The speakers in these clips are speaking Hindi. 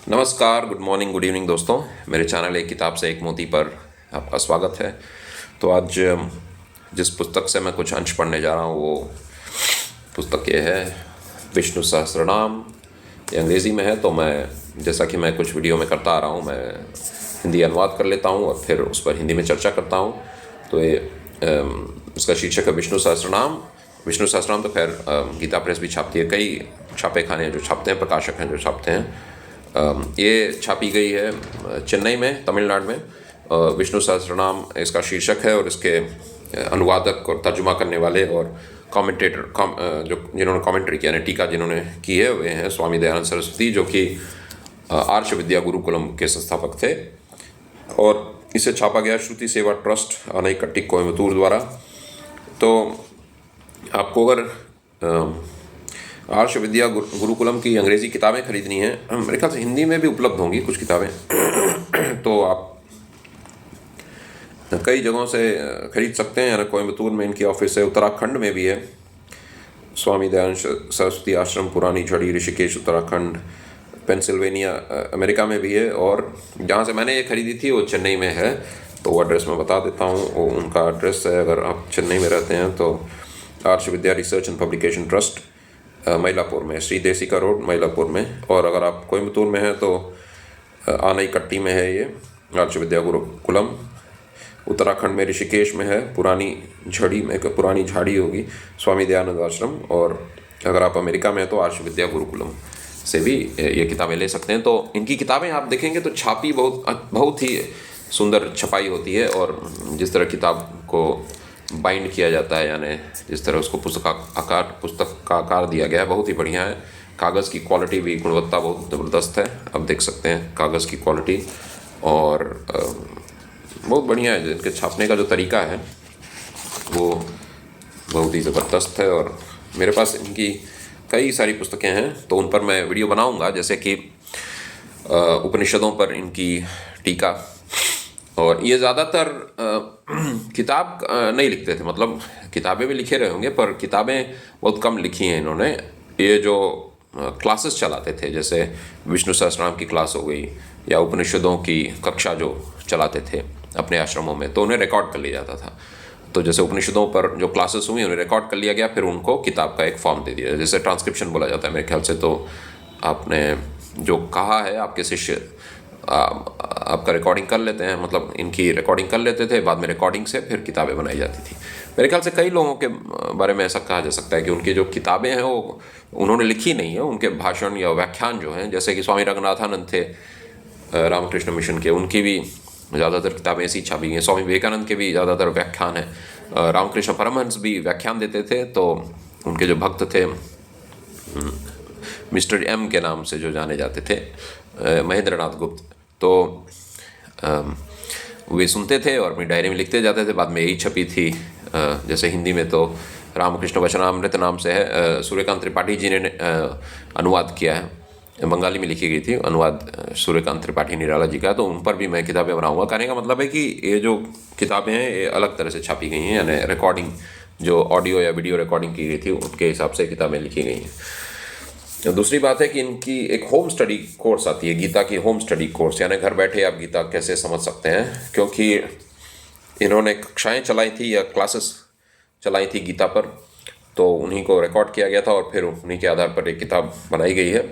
नमस्कार, गुड मॉर्निंग, गुड इवनिंग दोस्तों। मेरे चैनल एक किताब से एक मोती पर आपका स्वागत है। तो आज जिस पुस्तक से मैं कुछ अंश पढ़ने जा रहा हूँ वो पुस्तक ये है विष्णु सहस्त्रनाम। ये अंग्रेज़ी में है, तो मैं जैसा कि मैं कुछ वीडियो में करता आ रहा हूँ, मैं हिंदी अनुवाद कर लेता हूँ और फिर उस पर हिंदी में चर्चा करता हूँ। तो ये इसका शीर्षक है विष्णु सहस्त्रनाम। विष्णु सहस्त्रनाम तो खैर गीता प्रेस भी छापती है, कई छापे खाने हैं जो छापते हैं, प्रकाशक हैं जो छापते हैं। ये छापी गई है चेन्नई में, तमिलनाडु में। विष्णु सहस्त्रनाम इसका शीर्षक है और इसके अनुवादक और तर्जुमा करने वाले और कमेंटेटर जो जिन्होंने कमेंट्री किया, यानी टीका जिन्होंने की है, वे हैं स्वामी दयानंद सरस्वती, जो कि आर्ष विद्या गुरुकुलम के संस्थापक थे। और इसे छापा गया श्रुति सेवा ट्रस्ट, अनईकट्टी, कोयम्बतूर द्वारा। तो आपको अगर आर्ष विद्या गुरुकुलम की अंग्रेज़ी किताबें खरीदनी है, मेरे ख्याल से हिंदी में भी उपलब्ध होंगी कुछ किताबें तो आप कई जगहों से खरीद सकते हैं। यानी कोयम्बतूर में इनकी ऑफिस है, उत्तराखंड में भी है, स्वामी दयानंद सरस्वती आश्रम, पुरानी झड़ी, ऋषिकेश, उत्तराखंड, पेंसिल्वेनिया, अमेरिका में भी है। और जहाँ से मैंने ये खरीदी थी वो चेन्नई में है, तो वो एड्रेस मैं बता देता हूँ। वो उनका एड्रेस है, अगर आप चेन्नई में रहते हैं तो आर्ष विद्या रिसर्च एंड पब्लिकेशन ट्रस्ट, मइलापुर में, श्री देसिका रोड, मइलापुर में। और अगर आप कोयम्बतूर में हैं तो आनईकट्टी में है ये आर्ष विद्या गुरुकुलम। उत्तराखंड में ऋषिकेश में है, पुरानी झड़ी में, पुरानी झाड़ी होगी, स्वामी दयानंद आश्रम। और अगर आप अमेरिका में हैं तो आर्ष विद्या गुरुकुलम से भी ये किताबें ले सकते हैं। तो इनकी किताबें आप देखेंगे तो छापी बहुत ही सुंदर छपाई होती है। और जिस तरह किताब को बाइंड किया जाता है, यानी जिस तरह उसको पुस्तक का आकार दिया गया है, बहुत ही बढ़िया है। कागज़ की क्वालिटी भी, गुणवत्ता बहुत ज़बरदस्त है। आप देख सकते हैं कागज़ की क्वालिटी, और बहुत बढ़िया है। इनके छापने का जो तरीका है वो बहुत ही ज़बरदस्त है। और मेरे पास इनकी कई सारी पुस्तकें हैं, तो उन पर मैं वीडियो बनाऊंगा, जैसे कि उपनिषदों पर इनकी टीका। और ये ज़्यादातर किताब नहीं लिखते थे, मतलब किताबें भी लिखे रहे होंगे पर किताबें बहुत कम लिखी हैं इन्होंने। ये जो क्लासेस चलाते थे, जैसे विष्णु सहस्त्रनाम की क्लास हो गई, या उपनिषदों की कक्षा जो चलाते थे अपने आश्रमों में, तो उन्हें रिकॉर्ड कर लिया जाता था। तो जैसे उपनिषदों पर जो क्लासेस हुई उन्हें रिकॉर्ड कर लिया गया, फिर उनको किताब का एक फॉर्म दे दिया, जैसे ट्रांसक्रिप्शन बोला जाता है मेरे ख्याल से। तो आपने जो कहा है, आपके शिष्य आपका रिकॉर्डिंग कर लेते हैं, मतलब इनकी रिकॉर्डिंग कर लेते थे, बाद में रिकॉर्डिंग से फिर किताबें बनाई जाती थी। मेरे ख्याल से कई लोगों के बारे में ऐसा कहा जा सकता है कि उनकी जो किताबें हैं वो उन्होंने लिखी नहीं है, उनके भाषण या व्याख्यान जो हैं, जैसे कि स्वामी रंगनाथानंद थे रामकृष्ण मिशन के, उनकी भी ज़्यादातर किताबें ऐसी छापी गई हैं। स्वामी विवेकानंद के भी ज़्यादातर व्याख्यान हैं। रामकृष्ण परमहंस भी व्याख्यान देते थे, तो उनके जो भक्त थे मिस्टर एम के नाम से जो जाने जाते थे, महेंद्र नाथ गुप्त, तो वे सुनते थे और अपनी डायरी में लिखते जाते थे। बाद में यही छपी थी। जैसे हिंदी में तो रामकृष्ण वचनामृत नाम से है, सूर्यकांत त्रिपाठी जी ने अनुवाद किया है, बंगाली में लिखी गई थी अनुवाद सूर्यकांत त्रिपाठी निराला जी का। तो उन पर भी मैं किताबें बनाऊंगा। कहने का मतलब है कि ये जो किताबें हैं ये अलग तरह से छापी गई हैं, यानी रिकॉर्डिंग, जो ऑडियो या वीडियो रिकॉर्डिंग की गई थी उनके हिसाब से किताबें लिखी गई हैं। दूसरी बात है कि इनकी एक होम स्टडी कोर्स आती है, गीता की होम स्टडी कोर्स, यानी घर बैठे आप गीता कैसे समझ सकते हैं। क्योंकि इन्होंने कक्षाएं चलाई थी या क्लासेस चलाई थी गीता पर, तो उन्हीं को रिकॉर्ड किया गया था और फिर उन्हीं के आधार पर एक किताब बनाई गई है।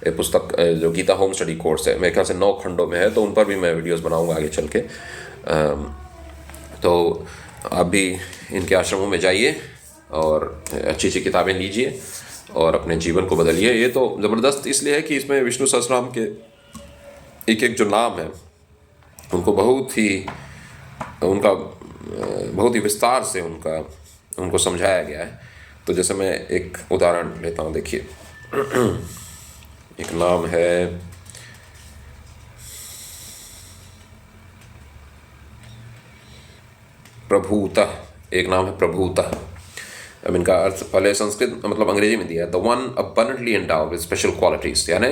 ये पुस्तक जो गीता होम स्टडी कोर्स है, मेरे ख्याल से 9 खंडों में है, तो उन पर भी मैं वीडियोज़ बनाऊँगा आगे चल के। तो आप भी इनके आश्रमों में जाइए और अच्छी अच्छी किताबें लीजिए और अपने जीवन को बदलिए। ये तो ज़बरदस्त इसलिए है कि इसमें विष्णु सहस्त्रनाम के एक एक जो नाम है उनको बहुत ही विस्तार से उनको समझाया गया है। तो जैसे मैं एक उदाहरण लेता हूँ, देखिए एक नाम है प्रभुतः, एक नाम है प्रभुतः। अब इनका अर्थ पहले संस्कृत मतलब अंग्रेजी में दिया है, the one abundantly endowed with special qualities, यानी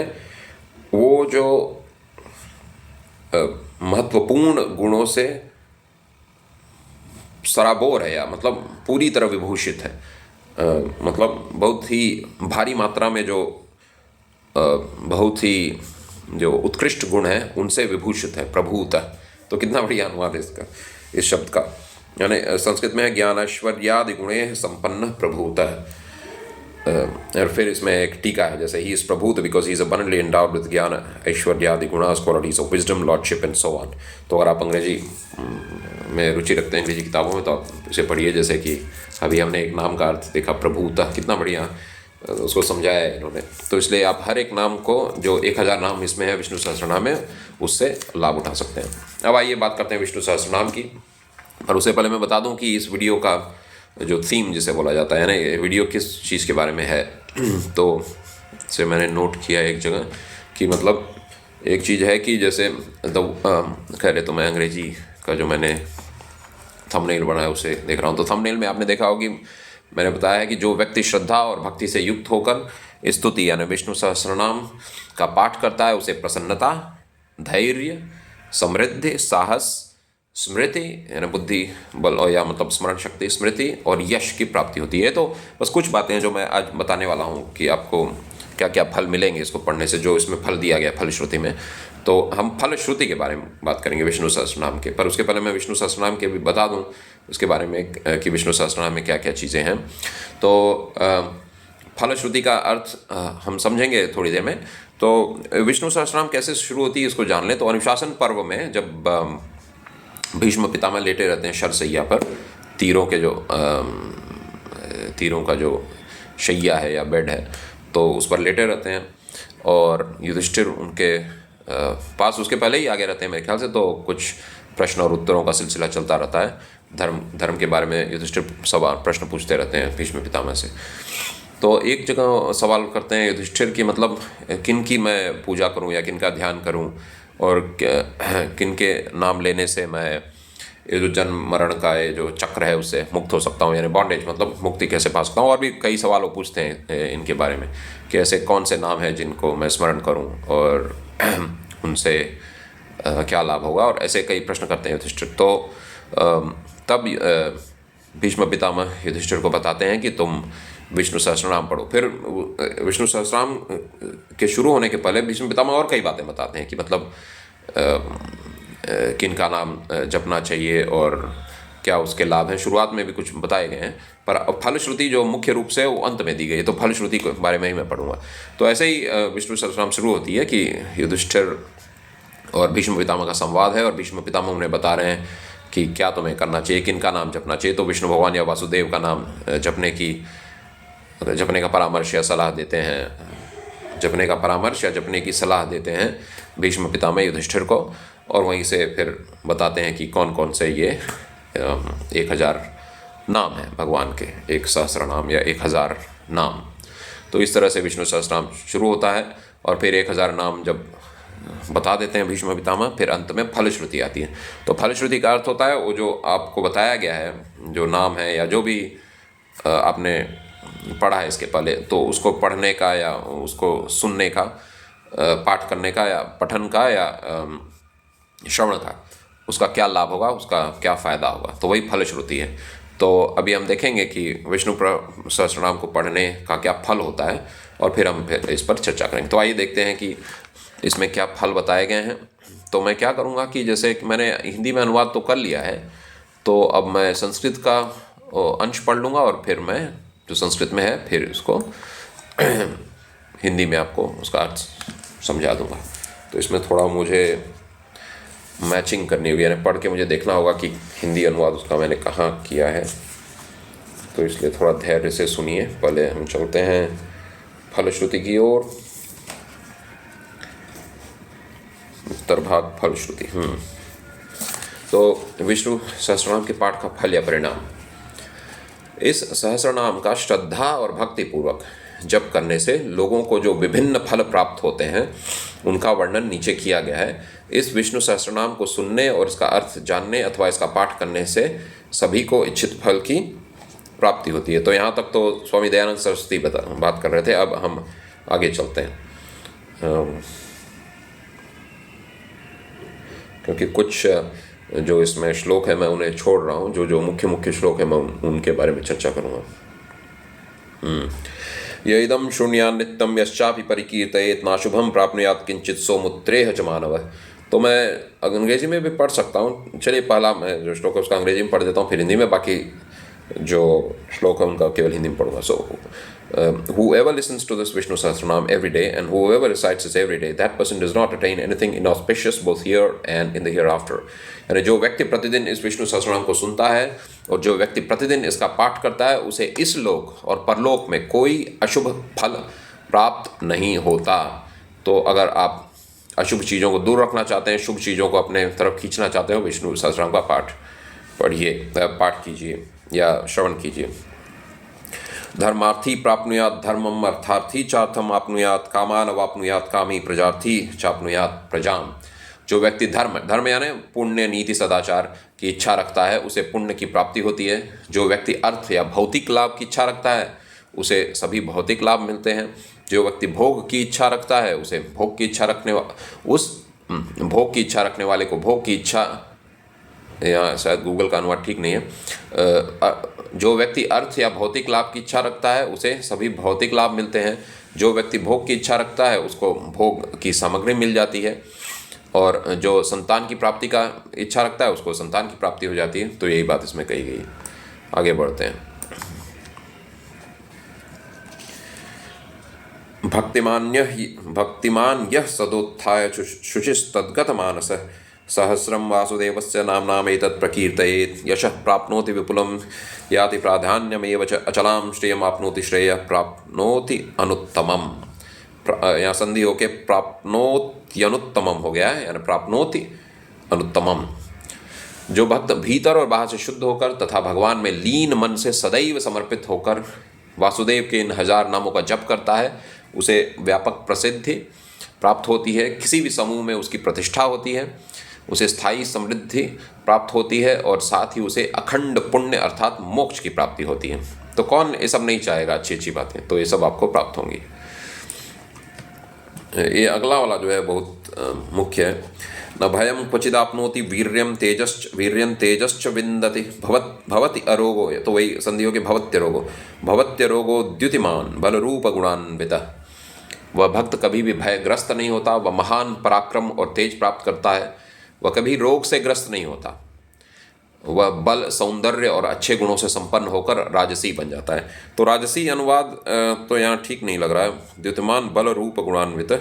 वो जो महत्वपूर्ण गुणों से सराबोर है, या मतलब पूरी तरह विभूषित है। मतलब बहुत ही भारी मात्रा में जो बहुत ही जो उत्कृष्ट गुण है उनसे विभूषित है, प्रभूतः। तो कितना बढ़िया अनुवाद है इसका, इस शब्द का। यानी संस्कृत में है ज्ञान ऐश्वर्यादि गुणे संपन्न प्रभूतः। और फिर इसमें एक टीका है, जैसे ही इज प्रभूत because he is abundantly endowed with ज्ञान ऐश्वर्यादि गुणास qualities of wisdom lordship and so on. तो अगर आप अंग्रेजी में रुचि रखते हैं अंग्रेजी किताबों में तो आप इसे पढ़िए। जैसे कि अभी हमने एक नाम का अर्थ देखा प्रभूतः, कितना बढ़िया उसको समझाया है इन्होंने। तो इसलिए आप हर एक नाम को, जो 1000 नाम इसमें है विष्णु सहस्त्रनाम में, उससे लाभ उठा सकते हैं। अब आइए बात करते हैं विष्णु सहस्त्रनाम की। पर उससे पहले मैं बता दूं कि इस वीडियो का जो थीम जिसे बोला जाता है ना, ये वीडियो किस चीज़ के बारे में है। तो से मैंने नोट किया एक जगह कि मतलब एक चीज़ है कि जैसे खैर तो मैं अंग्रेजी का जो मैंने थंबनेल बनाया उसे देख रहा हूँ। तो थंबनेल में आपने देखा होगा कि मैंने बताया है कि जो व्यक्ति श्रद्धा और भक्ति से युक्त होकर स्तुति यानी विष्णु सहस्रनाम का पाठ करता है उसे प्रसन्नता, धैर्य, समृद्धि, साहस, स्मृति यानी बुद्धि बल और या मतलब स्मरण शक्ति, स्मृति और यश की प्राप्ति होती है। तो बस कुछ बातें हैं जो मैं आज बताने वाला हूँ कि आपको क्या क्या फल मिलेंगे इसको पढ़ने से, जो इसमें फल दिया गया फलश्रुति में। तो हम फलश्रुति के बारे में बात करेंगे विष्णु सहस्रनाम के। पर उसके पहले मैं विष्णु सहस्रनाम के भी बता दूं उसके बारे में कि विष्णु सहस्रनाम में क्या क्या चीज़ें हैं। तो फलश्रुति का अर्थ हम समझेंगे थोड़ी देर में। तो विष्णु सहस्रनाम कैसे शुरू होती है इसको जान लें। तो अनुशासन पर्व में जब भीष्म पितामह लेटे रहते हैं शरशैया पर, तीरों का जो शैया है या बेड है तो उस पर लेटे रहते हैं, और युधिष्ठिर उनके पास उसके पहले ही आगे रहते हैं मेरे ख्याल से। तो कुछ प्रश्न और उत्तरों का सिलसिला चलता रहता है। धर्म के बारे में युधिष्ठिर सवाल प्रश्न पूछते रहते हैं भीष्म पितामह से। तो एक जगह सवाल करते हैं युधिष्ठिर की मतलब किन की मैं पूजा करूं या किन का ध्यान करूं, और किन के नाम लेने से मैं ये जो जन्म मरण का ये जो चक्र है उससे मुक्त हो सकता हूँ, यानी बॉन्डेज मतलब मुक्ति कैसे पा सकता हूँ। और भी कई सवाल वो पूछते हैं इनके बारे में कि ऐसे कौन से नाम हैं जिनको मैं स्मरण करूँ और उनसे क्या लाभ होगा, और ऐसे कई प्रश्न करते हैं युधिष्ठिर। तो तब भीष्म पितामह युधिष्ठिर को बताते हैं कि तुम विष्णु सहस्रनाम पढ़ो। फिर विष्णु सहस्रनाम के शुरू होने के पहले भीष्म पितामह और कई बातें बताते हैं कि मतलब किन का नाम जपना चाहिए और क्या उसके लाभ हैं। शुरुआत में भी कुछ बताए गए हैं, पर फलश्रुति जो मुख्य रूप से वो अंत में दी गई है। तो फलश्रुति के बारे में ही मैं पढ़ूंगा। तो ऐसे ही विष्णु सहस्रनाम शुरू होती है कि युधिष्ठिर और भीष्म पितामह का संवाद है, और भीष्म पितामह उन्हें बता रहे हैं कि क्या तुम्हें करना चाहिए, किन का नाम जपना चाहिए। तो विष्णु भगवान या वासुदेव का नाम जपने का परामर्श या सलाह देते हैं, जपने का परामर्श या जपने की सलाह देते हैं भीष्म पितामह युधिष्ठिर को। और वहीं से फिर बताते हैं कि कौन कौन से ये 1000 नाम हैं भगवान के, एक सहस्र नाम या 1000 नाम। तो इस तरह से विष्णु सहस्रनाम शुरू होता है, और फिर 1000 नाम जब बता देते हैं भीष्म पितामह, फिर अंत में फलश्रुति आती है। तो फलश्रुति का अर्थ होता है वो जो आपको बताया गया है, जो नाम है या जो भी आपने पढ़ा है इसके पहले, तो उसको पढ़ने का या उसको सुनने का, पाठ करने का या पठन का या श्रवण का, उसका क्या लाभ होगा, उसका क्या फ़ायदा होगा। तो वही फलश्रुति है। तो अभी हम देखेंगे कि विष्णु सहस्रनाम को पढ़ने का क्या फल होता है, और फिर हम इस पर चर्चा करेंगे। तो आइए देखते हैं कि इसमें क्या फल बताए गए हैं। तो मैं क्या करूँगा कि जैसे कि मैंने हिंदी में अनुवाद तो कर लिया है, तो अब मैं संस्कृत का अंश पढ़ लूँगा, और फिर मैं जो संस्कृत में है फिर उसको हिंदी में आपको उसका अर्थ समझा दूँगा। तो इसमें थोड़ा मुझे मैचिंग करनी होगी, यानी पढ़ के मुझे देखना होगा कि हिंदी अनुवाद उसका मैंने कहाँ किया है। तो इसलिए थोड़ा धैर्य से सुनिए। पहले हम चलते हैं फलश्रुति की ओर। उत्तर भाग फलश्रुति। तो विष्णु सहस्रनाम के पाठ का फल या परिणाम। इस सहस्रनाम का श्रद्धा और भक्ति पूर्वक जप करने से लोगों को जो विभिन्न फल प्राप्त होते हैं उनका वर्णन नीचे किया गया है। इस विष्णु सहस्रनाम को सुनने और इसका अर्थ जानने अथवा इसका पाठ करने से सभी को इच्छित फल की प्राप्ति होती है। तो यहाँ तक तो स्वामी दयानंद सरस्वती बात कर रहे थे। अब हम आगे चलते हैं, क्योंकि कुछ जो इसमें श्लोक है मैं उन्हें छोड़ रहा हूँ। जो मुख्य श्लोक है मैं उनके बारे में चर्चा करूँगा। य इदं शृणुयान् नित्यं यश्चापि परिकीर्तयेत् नाशुभं प्राप्नुयात् किंचित सोमुत्रेह च मानवः। तो मैं अंग्रेजी में भी पढ़ सकता हूँ। चलिए पहला मैं जो श्लोक है उसका अंग्रेजी में पढ़ देता हूँ, फिर हिंदी में, बाकी जो श्लोक है उनका केवल हिंदी में पढ़ूंगा। सो whoever listens to this Vishnu Sahasranam every day and whoever recites this every day, that person does not attain anything inauspicious both here and in the hereafter। यानी जो व्यक्ति प्रतिदिन इस विष्णु सहस्रनाम को सुनता है और जो व्यक्ति प्रतिदिन इसका पाठ करता है उसे इस लोक और परलोक में कोई अशुभ फल प्राप्त नहीं होता। तो अगर आप अशुभ चीज़ों को दूर रखना चाहते हैं, शुभ चीज़ों को अपने तरफ खींचना चाहते हो, विष्णु सहस्रनाम का पाठ पढ़िए, पाठ कीजिए या श्रवण कीजिए। धर्मार्थी प्राप्नुयात् धर्मम, अर्थार्थी चार्थम आपनुयात्, कामान अवाप्नुयात् कामी, प्रजार्थी चाप्नुयात् प्रजाम। जो व्यक्ति धर्म यानी पुण्य, नीति, सदाचार की इच्छा रखता है उसे पुण्य की प्राप्ति होती है। जो व्यक्ति अर्थ या भौतिक लाभ की इच्छा रखता है उसे सभी भौतिक लाभ मिलते हैं। जो व्यक्ति भोग की इच्छा रखता है उसे भोग की इच्छा रखने वाले को भोग की इच्छा, या शायद गूगल का अनुवाद ठीक नहीं है। जो व्यक्ति अर्थ या भौतिक लाभ की इच्छा रखता है उसे सभी भौतिक लाभ मिलते हैं। जो व्यक्ति भोग की इच्छा रखता है उसको भोग की सामग्री मिल जाती है, और जो संतान की प्राप्ति का इच्छा रखता है उसको संतान की प्राप्ति हो जाती है। तो यही बात इसमें कही गई। आगे बढ़ते हैं। भक्तिमान यः सदोत्थाय शुचिस्तद्गत मानस, सहस्रम वासुदेवस्य नाम्नामेतत् प्रकीर्तयेत्, यशः प्राप्नोति विपुलं याति प्राधान्यमेव च, अचलां श्रेयम् आपनोति श्रेयः प्राप्नोति अनुत्तमम्। यहाँ संधि होके प्राप्नोत्यनुत्तमम हो गया है, यानी प्राप्नोति अनुत्तमम। जो भक्त भीतर और बाहर से शुद्ध होकर तथा भगवान में लीन मन से सदैव समर्पित होकर वासुदेव के इन 1000 नामों का जप करता है उसे व्यापक प्रसिद्धि प्राप्त होती है, किसी भी समूह में उसकी प्रतिष्ठा होती है, उसे स्थायी समृद्धि प्राप्त होती है और साथ ही उसे अखंड पुण्य अर्थात मोक्ष की प्राप्ति होती है। तो कौन ये सब नहीं चाहेगा अच्छी अच्छी बातें, तो ये सब आपको प्राप्त होंगी। ये अगला वाला जो है बहुत मुख्य है। न भयम क्वचिदाप्नोति वीर्यं तेजश्च विन्दति, भवति अरोगो, तो वही संधियों के भवत्यरोगो द्युतिमान बलरूप गुणान्वितः। वह भक्त कभी भी भयग्रस्त नहीं होता, वह महान पराक्रम और तेज प्राप्त करता है। वह कभी रोग से ग्रस्त नहीं होता, वह बल, सौंदर्य और अच्छे गुणों से संपन्न होकर राजसी बन जाता है। तो राजसी अनुवाद तो यहाँ ठीक नहीं लग रहा है। द्युतिमान बल रूप गुणान्वित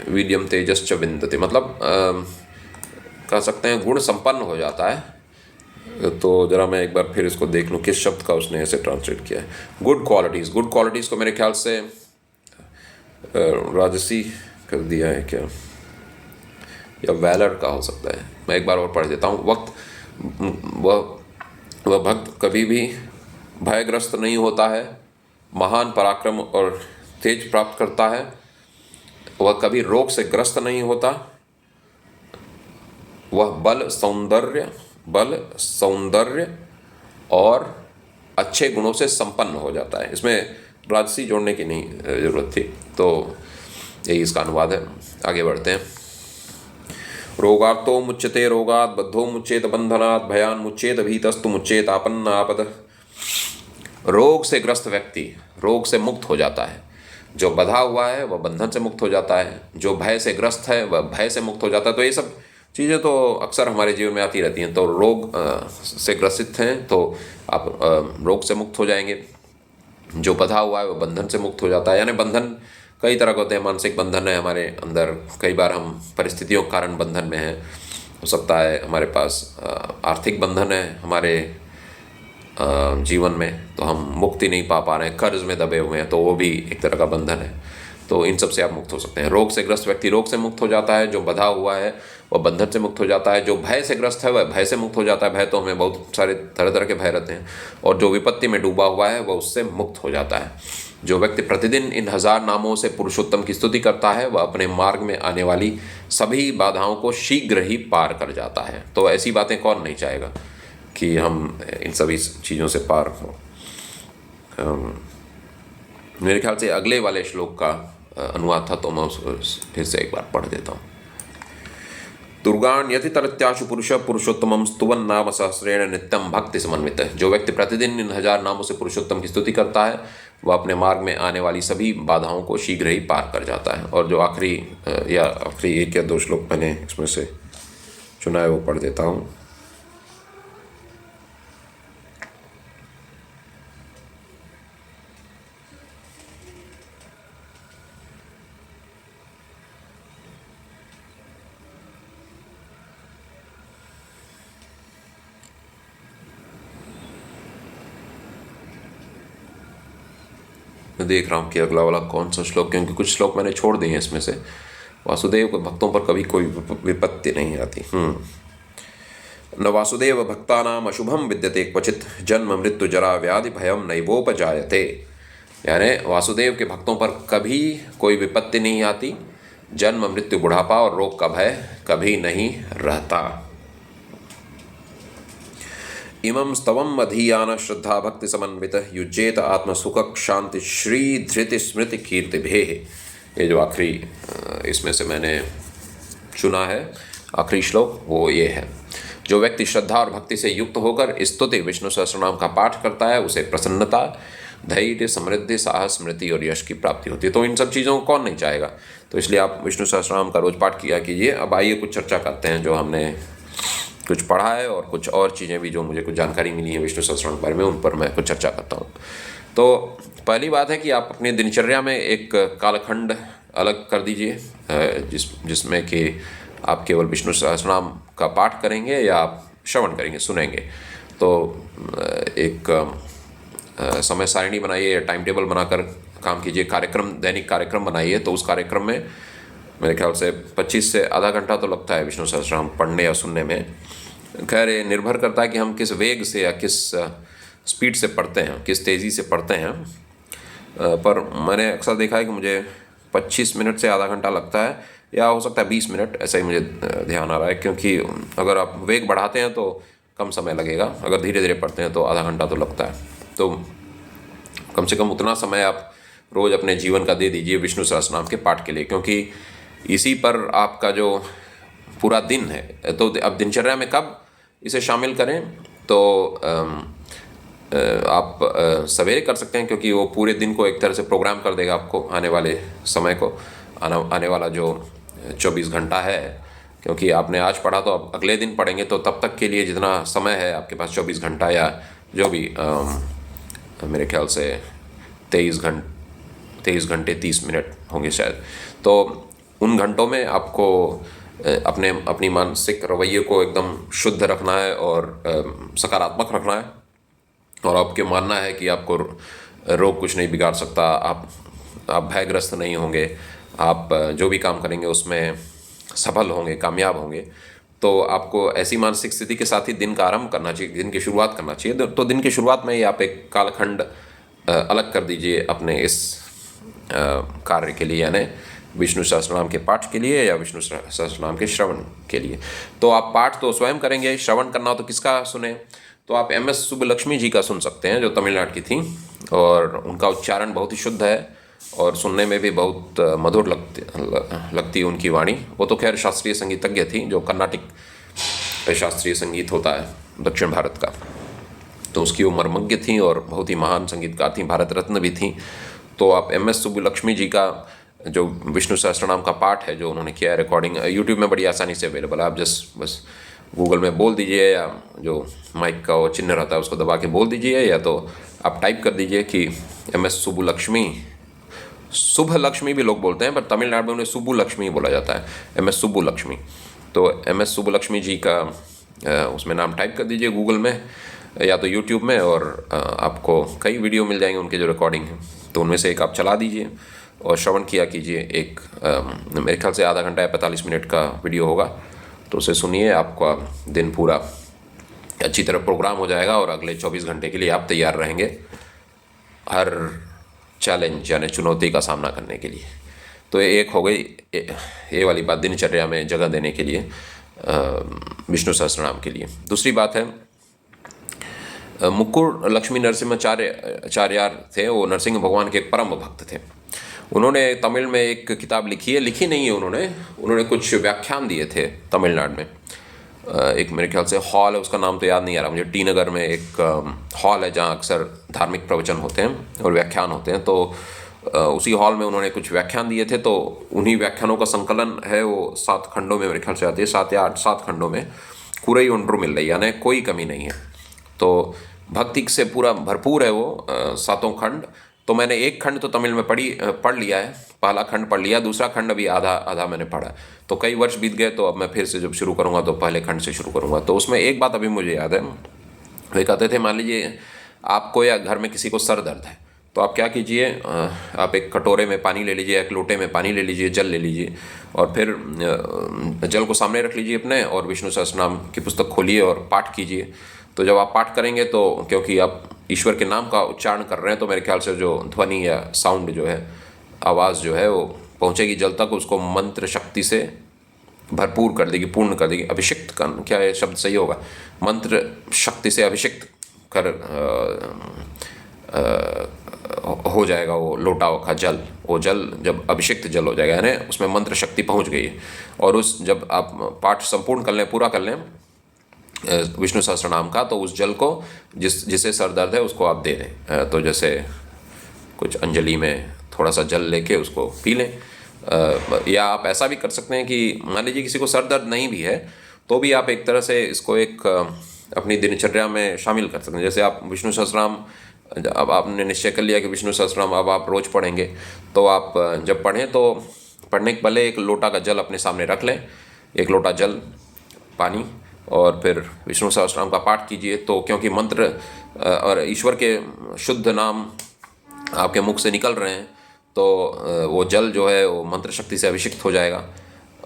वीर्यम तेजश्च विन्दति, मतलब कह सकते हैं गुण संपन्न हो जाता है। तो जरा मैं एक बार फिर इसको देख लूँ किस शब्द का उसने ऐसे ट्रांसलेट किया है। गुड क्वालिटीज़ को मेरे ख्याल से राजसी कर दिया है क्या, या वैलर का हो सकता है। मैं एक बार और पढ़ देता हूँ। वह भक्त कभी भी भयग्रस्त नहीं होता है, महान पराक्रम और तेज प्राप्त करता है। वह कभी रोग से ग्रस्त नहीं होता, वह बल सौंदर्य और अच्छे गुणों से संपन्न हो जाता है। इसमें राजसी जोड़ने की नहीं ज़रूरत थी, तो यही इसका अनुवाद है। आगे बढ़ते हैं। रोगार्तो मुच्यते रोगात्, बद्धो मुच्येत बंधनात्, भयान मुच्येत भीतस्तु मुच्येत आपन्न आपद। रोग से ग्रस्त व्यक्ति रोग से मुक्त हो जाता है, जो बंधा हुआ है वह बंधन से मुक्त हो जाता है, जो भय से ग्रस्त है वह भय से मुक्त हो जाता है। तो ये सब चीज़ें तो अक्सर हमारे जीवन में आती रहती हैं। तो रोग से ग्रसित हैं तो आप रोग से मुक्त हो जाएंगे, जो बंधा हुआ है वह बंधन से मुक्त हो जाता है। यानी बंधन कई तरह के होते हैं। मानसिक बंधन है हमारे अंदर, कई बार हम परिस्थितियों के कारण बंधन में हैं। हो सकता है हमारे पास आर्थिक बंधन है हमारे जीवन में, तो हम मुक्ति नहीं पा रहे हैं, कर्ज में दबे हुए हैं, तो वो भी एक तरह का बंधन है। तो इन सब से आप मुक्त हो सकते हैं। रोग से ग्रस्त व्यक्ति रोग से मुक्त हो जाता है, जो बंधा हुआ है वह बंधन से मुक्त हो जाता है, जो भय से ग्रस्त है वह भय से मुक्त हो जाता है। भय तो हमें बहुत सारे तरह तरह के भय रहते हैं, और जो विपत्ति में डूबा हुआ है वह उससे मुक्त हो जाता है। जो व्यक्ति प्रतिदिन इन 1000 नामों से पुरुषोत्तम की स्तुति करता है वह अपने मार्ग में आने वाली सभी बाधाओं को शीघ्र ही पार कर जाता है। तो ऐसी बातें कौन नहीं चाहेगा कि हम इन सभी चीज़ों से पार हो। मेरे ख्याल से अगले वाले श्लोक का अनुवाद था, तो मैं उसको फिर से एक बार पढ़ देता हूँ। दुर्गान यति तरत्याशु पुरुषोत्तमम स्तुवन नाम सहस्रेण नित्यम भक्ति समन्वित। जो व्यक्ति प्रतिदिन इन 1000 नामों से पुरुषोत्तम की स्तुति करता है वह अपने मार्ग में आने वाली सभी बाधाओं को शीघ्र ही पार कर जाता है। और जो आखिरी एक या दो श्लोक मैंने इसमें से चुना है वो पढ़ देता हूँ। मैं देख रहा हूँ कि अगला वाला कौन सा श्लोक, क्योंकि कुछ श्लोक मैंने छोड़ दिए हैं इसमें से। वासुदेव के भक्तों पर कभी कोई विपत्ति नहीं आती। न वासुदेव भक्तानाम अशुभम विद्यते क्वचित जन्म मृत्यु जरा व्याधि भयम नैवोपजायते। यानी वासुदेव के भक्तों पर कभी कोई विपत्ति नहीं आती, जन्म मृत्यु बुढ़ापा और रोग का भय कभी नहीं रहता। इमं स्तवम अधीयान श्रद्धा भक्ति समन्वित युज्येत आत्मसुख शांति श्री धृति स्मृति कीर्ति भेह। ये जो आखिरी इसमें से मैंने चुना है आखिरी श्लोक वो ये है। जो व्यक्ति श्रद्धा और भक्ति से युक्त होकर स्तुति विष्णु सहस्रनाम का पाठ करता है उसे प्रसन्नता, धैर्य, समृद्धि, साहस, स्मृति और यश की प्राप्ति होती है। तो इन सब चीज़ों को कौन नहीं चाहेगा। तो इसलिए आप विष्णु सहस्रनाम का रोज पाठ किया कीजिए। अब आइए कुछ चर्चा करते हैं जो हमने कुछ पढ़ा है और कुछ और चीज़ें भी जो मुझे कुछ जानकारी मिली है विष्णु सहस्रनाम के बारे में, उन पर मैं कुछ चर्चा करता हूँ। तो पहली बात है कि आप अपनी दिनचर्या में एक कालखंड अलग कर दीजिए जिसमें कि आप केवल विष्णु सहस्रनाम का पाठ करेंगे या आप श्रवण करेंगे, सुनेंगे। तो एक समय सारिणी बनाइए या टाइम टेबल बनाकर काम कीजिए, कार्यक्रम, दैनिक कार्यक्रम बनाइए। तो उस कार्यक्रम में मेरे ख्याल से 25 से आधा घंटा तो लगता है विष्णु सहस्रनाम पढ़ने या सुनने में। खैर ये निर्भर करता है कि हम किस वेग से या किस स्पीड से पढ़ते हैं, किस तेज़ी से पढ़ते हैं। पर मैंने अक्सर देखा है कि मुझे 25 मिनट से आधा घंटा लगता है, या हो सकता है 20 मिनट, ऐसा ही मुझे ध्यान आ रहा है। क्योंकि अगर आप वेग बढ़ाते हैं तो कम समय लगेगा, अगर धीरे धीरे पढ़ते हैं तो आधा घंटा तो लगता है। तो कम से कम उतना समय आप रोज़ अपने जीवन का दे दीजिए विष्णु सहस्रनाम के पाठ के लिए, क्योंकि इसी पर आपका जो पूरा दिन है। तो अब दिनचर्या में कब इसे शामिल करें, तो आप सवेरे कर सकते हैं, क्योंकि वो पूरे दिन को एक तरह से प्रोग्राम कर देगा आपको, आने वाले समय को, आने वाला जो 24 घंटा है। क्योंकि आपने आज पढ़ा तो आप अगले दिन पढ़ेंगे, तो तब तक के लिए जितना समय है आपके पास 24 घंटा या जो भी मेरे ख्याल से 23 घंटे 30 मिनट होंगे शायद। तो उन घंटों में आपको अपनी मानसिक रवैये को एकदम शुद्ध रखना है और सकारात्मक रखना है। और आपके मानना है कि आपको रोग कुछ नहीं बिगाड़ सकता, आप भयग्रस्त नहीं होंगे, आप जो भी काम करेंगे उसमें सफल होंगे, कामयाब होंगे। तो आपको ऐसी मानसिक स्थिति के साथ ही दिन का आरंभ करना चाहिए, दिन की शुरुआत करना चाहिए। तो दिन की शुरुआत में ही आप एक कालखंड अलग कर दीजिए अपने इस कार्य के लिए, यानी विष्णु सहस्रनाम के पाठ के लिए या विष्णु सहस्रनाम के श्रवण के लिए। तो आप पाठ तो स्वयं करेंगे, श्रवण करना हो तो किसका सुने, तो आप MS सुब्बलक्ष्मी जी का सुन सकते हैं जो तमिलनाडु की थी, और उनका उच्चारण बहुत ही शुद्ध है और सुनने में भी बहुत मधुर लगती है उनकी वाणी। वो तो खैर शास्त्रीय संगीतज्ञ थी, जो कर्नाटिक शास्त्रीय संगीत होता है दक्षिण भारत का, तो उसकी वो मर्मज्ञ थी और बहुत ही महान संगीतकार थी, भारत रत्न भी थी। तो आप MS सुब्बलक्ष्मी जी का जो विष्णु सहस्रनाम का पाठ है जो उन्होंने किया है, रिकॉर्डिंग यूट्यूब में बड़ी आसानी से अवेलेबल है। आप बस गूगल में बोल दीजिए, या जो माइक का वो चिन्ह रहता है उसको दबा के बोल दीजिए, या तो आप टाइप कर दीजिए कि MS सुब्बलक्ष्मी, शुभ लक्ष्मी भी लोग बोलते हैं, पर तमिलनाडु में उन्हें सुब्बुलक्ष्मी बोला जाता है, MS सुब्बुलक्ष्मी। तो MS सुब्बलक्ष्मी जी का उसमें नाम टाइप कर दीजिए गूगल में या तो यूट्यूब में, और आपको कई वीडियो मिल जाएंगे उनके जो रिकॉर्डिंग है। तो उनमें से एक आप चला दीजिए और श्रवण किया कीजिए। एक मेरे ख्याल से आधा घंटा या 45 मिनट का वीडियो होगा, तो उसे सुनिए, आपका दिन पूरा अच्छी तरह प्रोग्राम हो जाएगा और अगले 24 घंटे के लिए आप तैयार रहेंगे हर चैलेंज यानी चुनौती का सामना करने के लिए। तो एक हो गई ये वाली बात दिनचर्या में जगह देने के लिए विष्णु सहस्रनाम के लिए। दूसरी बात है, मुक्कुर लक्ष्मी नरसिम्हाचार्यार थे, वो नरसिंह भगवान के एक परम भक्त थे। उन्होंने तमिल में एक किताब लिखी है, लिखी नहीं है उन्होंने कुछ व्याख्यान दिए थे तमिलनाडु में। एक मेरे ख्याल से हॉल है, उसका नाम तो याद नहीं आ रहा मुझे, टी नगर में एक हॉल है जहाँ अक्सर धार्मिक प्रवचन होते हैं और व्याख्यान होते हैं। तो उसी हॉल में उन्होंने कुछ व्याख्यान दिए थे, तो उन्हीं व्याख्यानों का संकलन है, वो 7 खंडों में मेरे ख्याल से आती है, 7 या 8 7 खंडों में पूरा ही उनको मिल रही है, यानी कोई कमी नहीं है। तो भक्ति से पूरा भरपूर है वो 7 खंड। तो मैंने एक खंड तो तमिल में पढ़ लिया है, पहला खंड पढ़ लिया, दूसरा खंड अभी आधा आधा मैंने पढ़ा। तो कई वर्ष बीत गए, तो अब मैं फिर से जब शुरू करूँगा तो पहले खंड से शुरू करूँगा। तो उसमें एक बात अभी मुझे याद है, वे कहते थे मान लीजिए आपको या घर में किसी को सर दर्द है, तो आप क्या कीजिए, आप एक कटोरे में पानी ले लीजिए, एक लोटे में पानी ले लीजिए, जल ले लीजिए, और फिर जल को सामने रख लीजिए अपने, और विष्णु सहस्त्रनाम की पुस्तक खोलिए और पाठ कीजिए। तो जब आप पाठ करेंगे तो क्योंकि आप ईश्वर के नाम का उच्चारण कर रहे हैं, तो मेरे ख्याल से जो ध्वनि या साउंड जो है, आवाज़ जो है, वो पहुँचेगी जल तक, उसको मंत्र शक्ति से भरपूर कर देगी, पूर्ण कर देगी, अभिषिक्त कर, क्या ये शब्द सही होगा, मंत्र शक्ति से अभिषिक्त कर हो जाएगा वो लोटा का जल। वो जल जब अभिषिक्त जल हो जाएगा, यानी उसमें मंत्र शक्ति पहुंच गई है, और उस जब आप पाठ संपूर्ण कर लें, पूरा कर लें विष्णु सहस्त्र नाम का, तो उस जल को जिसे सर दर्द है उसको आप दे दें। तो जैसे कुछ अंजलि में थोड़ा सा जल लेके उसको पी लें, या आप ऐसा भी कर सकते हैं कि मान लीजिए किसी को सर दर्द नहीं भी है, तो भी आप एक तरह से इसको एक अपनी दिनचर्या में शामिल कर सकते हैं। जैसे आप विष्णु सहस्त्रनाम, अब आपने निश्चय कर लिया कि विष्णु सहस्त्रनाम अब आप रोज़ पढ़ेंगे, तो आप जब पढ़ें तो पढ़ने के पहले एक लोटा का जल अपने सामने रख लें, एक लोटा जल पानी, और फिर विष्णु सहस्त्रनाम का पाठ कीजिए। तो क्योंकि मंत्र और ईश्वर के शुद्ध नाम आपके मुख से निकल रहे हैं, तो वो जल जो है वो मंत्र शक्ति से अभिषिक्त हो जाएगा,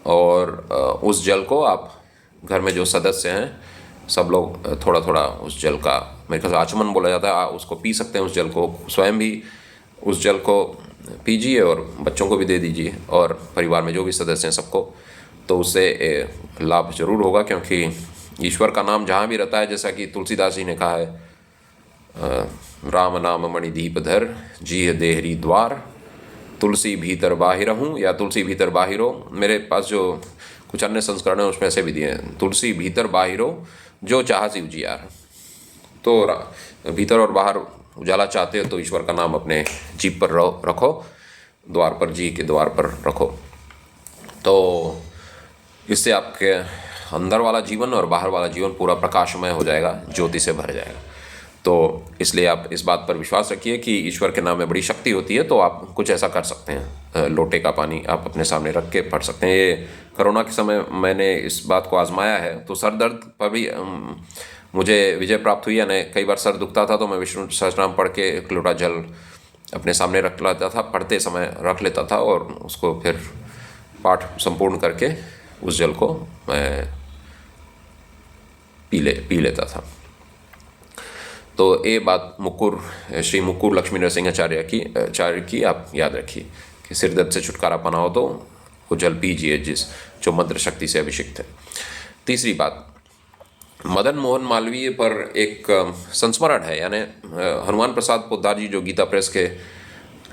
और उस जल को आप घर में जो सदस्य हैं सब लोग थोड़ा थोड़ा उस जल का, मेरे ख्याल से आचमन बोला जाता है, उसको पी सकते हैं। उस जल को स्वयं भी उस जल को पीजिए और बच्चों को भी दे दीजिए, और परिवार में जो भी सदस्य हैं सबको, तो उससे लाभ जरूर होगा। क्योंकि ईश्वर का नाम जहाँ भी रहता है, जैसा कि तुलसीदास जी ने कहा है, राम नाम मणि दीप धर जीह देहरी द्वार, तुलसी भीतर बाहिर हूँ, या तुलसी भीतर बाहिरो। मेरे पास जो कुछ अन्य संस्करण है उसमें ऐसे भी दिए हैं, तुलसी भीतर बाहिरो जो चाह शिव जियार। तो भीतर और बाहर उजाला चाहते हो तो ईश्वर का नाम अपने जीभ पर रखो, द्वार पर, जी के द्वार पर रखो। तो इससे आपके अंदर वाला जीवन और बाहर वाला जीवन पूरा प्रकाशमय हो जाएगा, ज्योति से भर जाएगा। तो इसलिए आप इस बात पर विश्वास रखिए कि ईश्वर के नाम में बड़ी शक्ति होती है। तो आप कुछ ऐसा कर सकते हैं, लोटे का पानी आप अपने सामने रख के पढ़ सकते हैं। ये कोरोना के समय मैंने इस बात को आजमाया है, तो सर दर्द पर भी मुझे विजय प्राप्त हुई। यानी कई बार सर दुखता था तो मैं विष्णु सहस्त्रनाम पढ़ के एक लोटा जल अपने सामने रख लेता था, पढ़ते समय रख लेता था, और उसको फिर पाठ संपूर्ण करके उस जल को मैं पी लेता था। तो ये बात श्री मुक्कुर लक्ष्मी नरसिंह आचार्य की आप याद रखिए कि सिर दर्द से छुटकारा पाना हो तो वो जल पीजिए जो मंत्र शक्ति से अभिषिक्त है। तीसरी बात, मदन मोहन मालवीय पर एक संस्मरण है। यानी हनुमान प्रसाद पोद्दार जी जो गीता प्रेस के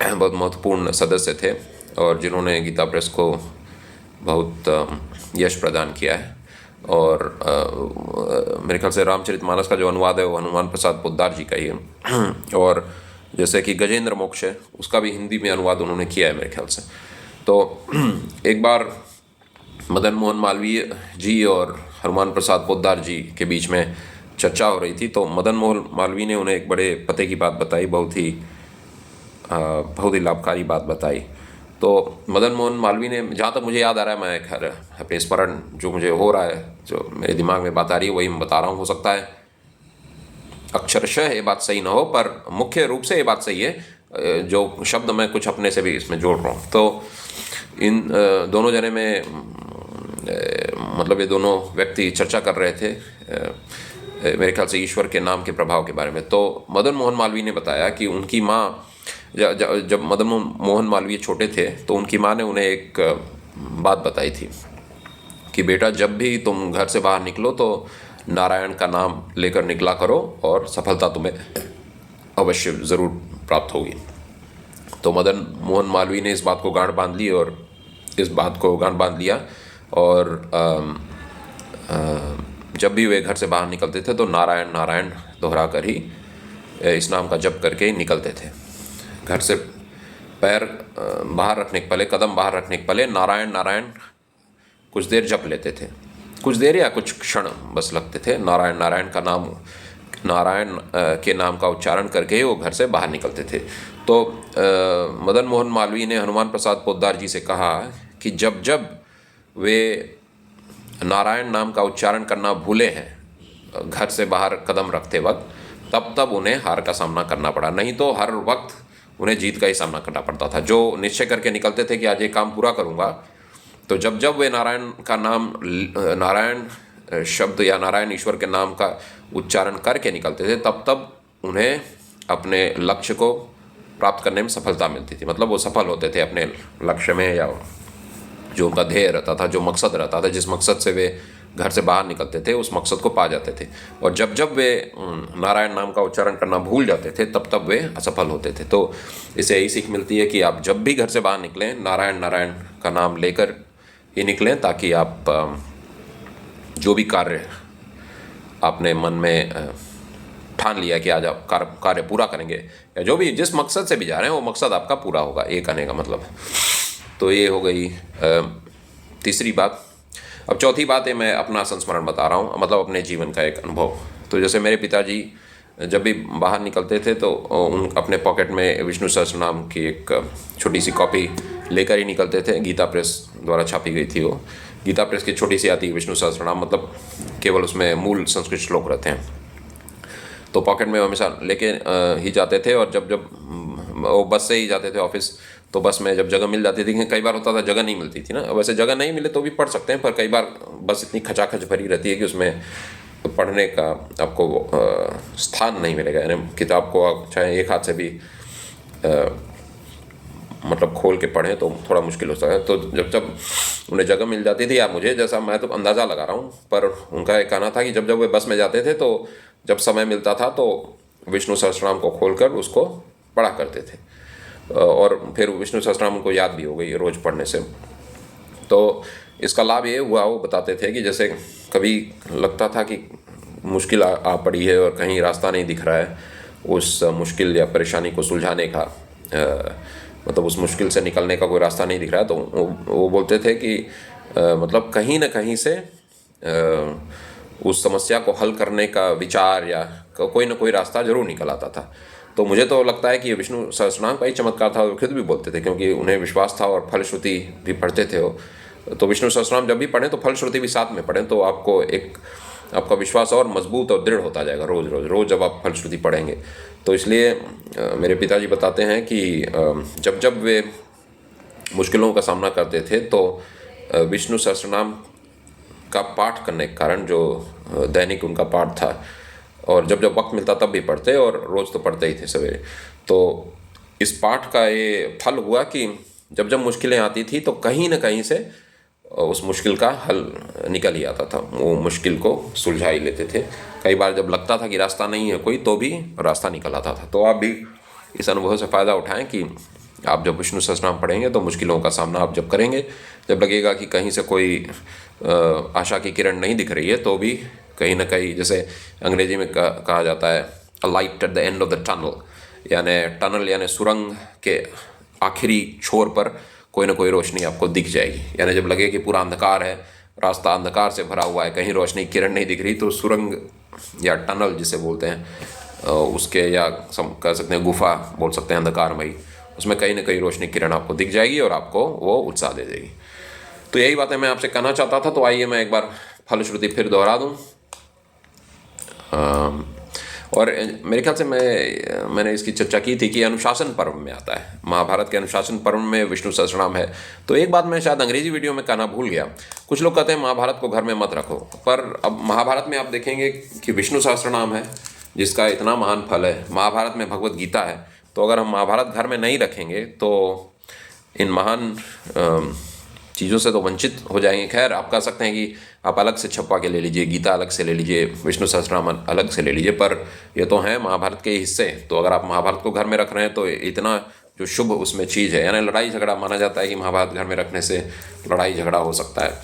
बहुत महत्वपूर्ण सदस्य थे और जिन्होंने गीता प्रेस को बहुत यश प्रदान किया है, और मेरे ख्याल से रामचरितमानस का जो अनुवाद है वो हनुमान प्रसाद पोद्दार जी का ही है, और जैसे कि गजेंद्र मोक्ष है उसका भी हिंदी में अनुवाद उन्होंने किया है मेरे ख्याल से। तो एक बार मदन मोहन मालवीय जी और हनुमान प्रसाद पोद्दार जी के बीच में चर्चा हो रही थी। तो मदन मोहन मालवीय ने उन्हें एक बड़े पते की बात बताई, बहुत ही लाभकारी बात बताई। तो मदन मोहन मालवीय ने, जहाँ तक मुझे याद आ रहा है, मैं खैर अपने स्मरण जो मुझे हो रहा है, जो मेरे दिमाग में बात आ रही है वही मैं बता रहा हूँ। हो सकता है अक्षरशः ये बात सही ना हो, पर मुख्य रूप से ये बात सही है। जो शब्द मैं कुछ अपने से भी इसमें जोड़ रहा हूँ। तो इन दोनों जने में मतलब ये दोनों व्यक्ति चर्चा कर रहे थे मेरे ख्याल से ईश्वर के नाम के प्रभाव के बारे में। तो मदन मोहन मालवीय ने बताया कि उनकी माँ, जब मदन मोहन मालवीय छोटे थे तो उनकी माँ ने उन्हें एक बात बताई थी कि बेटा, जब भी तुम घर से बाहर निकलो तो नारायण का नाम लेकर निकला करो और सफलता तुम्हें अवश्य ज़रूर प्राप्त होगी। तो मदन मोहन मालवीय ने इस बात को गांठ बांध ली और इस बात को गांठ बांध लिया, और जब भी वे घर से बाहर निकलते थे तो नारायण नारायण दोहरा कर ही इस नाम का जप करके ही निकलते थे। घर से पैर बाहर रखने के पहले, कदम बाहर रखने के पहले नारायण नारायण कुछ देर जप लेते थे, कुछ देर या कुछ क्षण बस लगते थे। नारायण नारायण का नाम, नारायण के नाम का उच्चारण करके ही वो घर से बाहर निकलते थे। तो मदन मोहन मालवीय ने हनुमान प्रसाद पोद्दार जी से कहा कि जब जब वे नारायण नाम का उच्चारण करना भूले हैं घर से बाहर कदम रखते वक्त, तब तब उन्हें हार का सामना करना पड़ा। नहीं तो हर वक्त उन्हें जीत का ही सामना करना पड़ता था। जो निश्चय करके निकलते थे कि आज ये काम पूरा करूँगा, तो जब जब वे नारायण का नाम, नारायण शब्द या नारायण ईश्वर के नाम का उच्चारण करके निकलते थे, तब तब उन्हें अपने लक्ष्य को प्राप्त करने में सफलता मिलती थी। मतलब वो सफल होते थे अपने लक्ष्य में, या जो उनका ध्येय रहता था, जो मकसद रहता था, जिस मकसद से वे घर से बाहर निकलते थे, उस मकसद को पा जाते थे। और जब जब वे नारायण नाम का उच्चारण करना भूल जाते थे, तब तब वे असफल होते थे। तो इससे यही सीख मिलती है कि आप जब भी घर से बाहर निकलें, नारायण नारायण का नाम लेकर ही निकलें, ताकि आप जो भी कार्य आपने मन में ठान लिया कि आज आप कार्य पूरा करेंगे, या जो भी जिस मकसद से भी जा रहे हैं वो मकसद आपका पूरा होगा, ये कहने का मतलब है। तो ये हो गई तीसरी बात। अब चौथी बात है, मैं अपना संस्मरण बता रहा हूँ, मतलब अपने जीवन का एक अनुभव। तो जैसे मेरे पिताजी जब भी बाहर निकलते थे तो उन अपने पॉकेट में विष्णु सहस्त्रनाम की एक छोटी सी कॉपी लेकर ही निकलते थे। गीता प्रेस द्वारा छापी गई थी वो। गीता प्रेस की छोटी सी आती है विष्णु सहस्त्रनाम, मतलब केवल उसमें मूल संस्कृत श्लोक रहते हैं। तो पॉकेट में हमेशा लेके ही जाते थे। और जब जब वो बस से ही जाते थे ऑफिस, तो बस में जब जगह मिल जाती थी, कई बार होता था जगह नहीं मिलती थी ना, वैसे जगह नहीं मिले तो भी पढ़ सकते हैं, पर कई बार बस इतनी खचाखच भरी रहती है कि उसमें पढ़ने का आपको स्थान नहीं मिलेगा। यानी किताब को आप चाहे एक हाथ से भी मतलब खोल के पढ़ें तो थोड़ा मुश्किल होता है। तो जब जब उन्हें जगह मिल जाती थी, या मुझे, जैसा मैं तो अंदाज़ा लगा रहा हूँ, पर उनका एक कहना था कि जब जब वे बस में जाते थे तो जब समय मिलता था तो विष्णु सहस्त्रनाम को खोलकर उसको पढ़ा करते थे। और फिर विष्णु सहस्त्रनाम उनको याद भी हो गई रोज़ पढ़ने से। तो इसका लाभ ये हुआ, वो बताते थे कि जैसे कभी लगता था कि मुश्किल आ पड़ी है और कहीं रास्ता नहीं दिख रहा है उस मुश्किल या परेशानी को सुलझाने का, मतलब उस मुश्किल से निकलने का कोई रास्ता नहीं दिख रहा है, तो वो बोलते थे कि मतलब कहीं ना कहीं से उस समस्या को हल करने का विचार या कोई ना कोई रास्ता जरूर निकल आता था। तो मुझे तो लगता है कि विष्णु सहस्त्रनाम का ही चमत्कार था। वो खुद भी बोलते थे, क्योंकि उन्हें विश्वास था और फलश्रुति भी पढ़ते थे वो। तो विष्णु सहस्त्रनाम जब भी पढ़ें तो फलश्रुति भी साथ में पढ़ें, तो आपको एक आपका विश्वास और मजबूत और दृढ़ होता जाएगा रोज़ जब आप फलश्रुति पढ़ेंगे। तो इसलिए मेरे पिताजी बताते हैं कि जब जब वे मुश्किलों का सामना करते थे तो विष्णु सहस्त्रनाम का पाठ करने के कारण, जो दैनिक उनका पाठ था, और जब जब वक्त मिलता तब भी पढ़ते, और रोज़ तो पढ़ते ही थे सवेरे। तो इस पाठ का ये फल हुआ कि जब जब मुश्किलें आती थी तो कहीं ना कहीं से उस मुश्किल का हल निकल ही आता था, वो मुश्किल को सुलझा ही लेते थे। कई बार जब लगता था कि रास्ता नहीं है कोई, तो भी रास्ता निकल आता था। तो आप भी इस अनुभव से फ़ायदा उठाएं कि आप जब विष्णु सहस्त्रनाम पढ़ेंगे तो मुश्किलों का सामना आप जब करेंगे, जब लगेगा कि कहीं से कोई आशा की किरण नहीं दिख रही है, तो भी कहीं ना कहीं, जैसे अंग्रेजी में कहा जाता है a light at the end of the tunnel, यानी टनल यानी सुरंग के आखिरी छोर पर कोई ना कोई रोशनी आपको दिख जाएगी। यानी जब लगे कि पूरा अंधकार है, रास्ता अंधकार से भरा हुआ है, कहीं रोशनी किरण नहीं दिख रही, तो सुरंग या टनल जिसे बोलते हैं उसके, या कह सकते हैं गुफा बोल सकते हैं, अंधकारमयी, उसमें कहीं ना कहीं रोशनी किरण आपको दिख जाएगी और आपको वो उत्साह दे देगी। तो यही बातें मैं आपसे कहना चाहता था। तो आइए मैं एक बार फलश्रुति फिर दोहरा दूँ। और मेरे ख्याल से मैंने इसकी चर्चा की थी कि अनुशासन पर्व में आता है, महाभारत के अनुशासन पर्व में विष्णु सहस्त्रनाम है। तो एक बात मैं शायद अंग्रेजी वीडियो में कहना भूल गया, कुछ लोग कहते हैं महाभारत को घर में मत रखो, पर अब महाभारत में आप देखेंगे कि विष्णु सहस्त्रनाम है जिसका इतना महान फल है। महाभारत में भगवत गीता है, तो अगर हम महाभारत घर में नहीं रखेंगे तो इन महान चीज़ों से तो वंचित हो जाएंगे। खैर, आप कह सकते हैं कि आप अलग से छपवा के ले लीजिए, गीता अलग से ले लीजिए, विष्णु सहस्त्रनाम अलग से ले लीजिए, पर ये तो हैं महाभारत के हिस्से। तो अगर आप महाभारत को घर में रख रहे हैं तो इतना जो शुभ उसमें चीज़ है, यानी लड़ाई झगड़ा माना जाता है कि महाभारत घर में रखने से लड़ाई झगड़ा हो सकता है,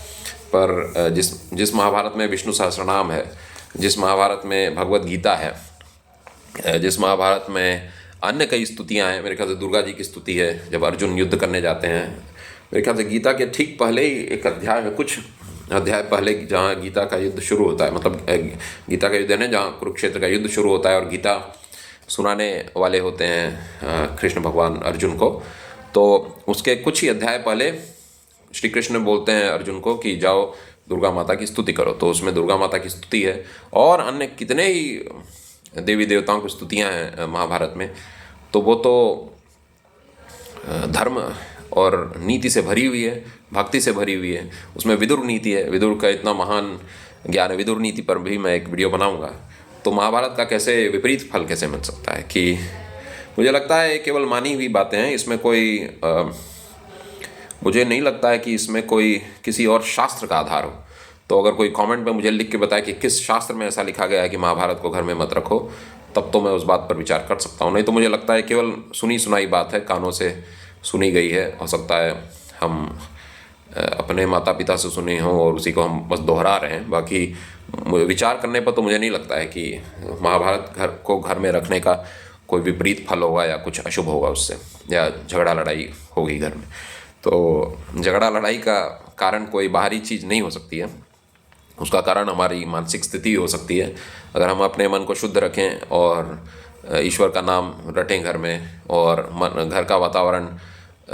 पर जिस जिस महाभारत में विष्णु सहस्रनाम है, जिस महाभारत में भगवत गीता है, जिस महाभारत में अन्य कई स्तुतियाँ हैं, मेरे ख्याल से दुर्गा जी की स्तुति है जब अर्जुन युद्ध करने जाते हैं, मेरे ख्याल से गीता के ठीक पहले ही एक अध्याय में, कुछ अध्याय पहले जहाँ गीता का युद्ध शुरू होता है, मतलब गीता का युद्ध है ना, जहाँ कुरुक्षेत्र का युद्ध शुरू होता है और गीता सुनाने वाले होते हैं कृष्ण भगवान अर्जुन को, तो उसके कुछ ही अध्याय पहले श्री कृष्ण बोलते हैं अर्जुन को कि जाओ दुर्गा माता की स्तुति करो। तो उसमें दुर्गा माता की स्तुति है और अन्य कितने ही देवी देवताओं की स्तुतियाँ हैं महाभारत में। तो वो तो धर्म और नीति से भरी हुई है, भक्ति से भरी हुई है। उसमें विदुर नीति है, विदुर का इतना महान ज्ञान है, विदुर नीति पर भी मैं एक वीडियो बनाऊंगा। तो महाभारत का कैसे विपरीत फल कैसे मिल सकता है, कि मुझे लगता है केवल मानी हुई बातें हैं, इसमें कोई मुझे नहीं लगता है कि इसमें कोई किसी और शास्त्र का आधार हो। तो अगर कोई कमेंट में मुझे लिख के बताए कि किस शास्त्र में ऐसा लिखा गया है कि महाभारत को घर में मत रखो, तब तो मैं उस बात पर विचार कर सकता हूँ। नहीं तो मुझे लगता है केवल सुनी सुनाई बात है, कानों से सुनी गई है। हो सकता है हम अपने माता पिता से सुने हों और उसी को हम बस दोहरा रहे हैं। बाकी विचार करने पर तो मुझे नहीं लगता है कि महाभारत घर में रखने का कोई विपरीत फल होगा या कुछ अशुभ होगा उससे, या झगड़ा लड़ाई होगी घर में। तो झगड़ा लड़ाई का कारण कोई बाहरी चीज़ नहीं हो सकती है, उसका कारण हमारी मानसिक स्थिति हो सकती है। अगर हम अपने मन को शुद्ध रखें और ईश्वर का नाम रटें घर में, और घर का वातावरण